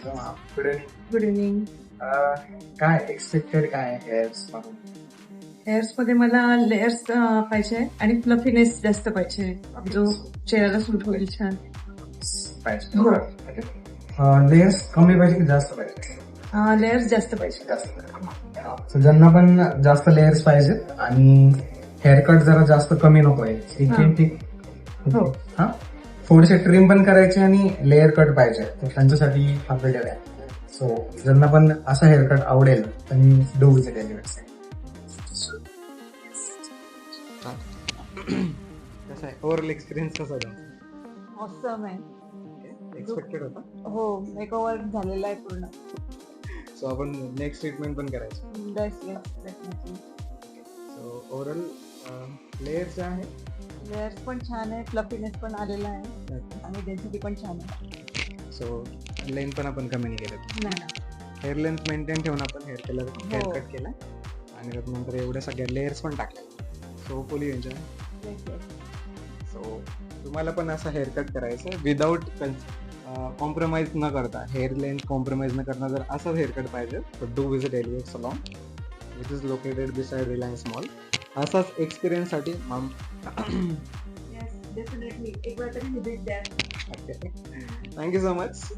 Good evening. Good evening. काय expected काय hairs hairs मध्ये मला लेयर्स पाहिजे आणि फ्लफीनेस जास्त पाहिजे, जो चेहऱ्याला सूट होईल छान. पाहिजे? हो. लेयर्स कमी पाहिजे की जास्त पाहिजे? लेयर्स जास्त पाहिजे. जास्त. So, ज्यांना पण जास्त लेयर्स पाहिजेत आणि हेअरकट जरा जास्त कमी नको आहे हा. ठीक. हो. हा, थोडेसे ट्रिम पण करायचे आणि लेअर कट पाहिजे, तर त्यांच्यासाठी हा व्हिडिओ आहे. सो ज्यांना पण असं हेअरकट आवडेल त्यांनी डू विजिट एनी वेबसाईट. कसा आहे ओव्हरऑल एक्सपिरियन्स कसा आहे? ऑसम आहे. एक्सपेक्टेड होता. हो, मेकओव्हर झालेला आहे पूर्ण. सो आपण नेक्स्ट ट्रीटमेंट पण करायचं. Best definitely. So overall layers आहे. लेयर्स पण छान आहे, फ्लफीनेस पण आलेला आहे आणि डेन्सिटी पण छान आहे. सो लेंथ पण आपण कमी नाही केलं. नाही. हेअर लेंथ मेंटेन ठेवून आपण हेअर हो. कट केला आणि त्यानंतर एवढ्या सगळ्या लेअर्स पण टाकल्या. सो फुली एन्जॉय. सो तुम्हाला पण असं हेअरकट करायचं विदाऊट कॉम्प्रोमाइज न करता, हेअर लेंथ कॉम्प्रोमाइज न करता जर असं हेअरकट पाहिजे तर do visit elevate salon which is located beside Reliance mall. असाच एक्सपिरियन्ससाठी डेफिनेटली एक वेळ तरी व्हिजिट द्या. Thank you so much.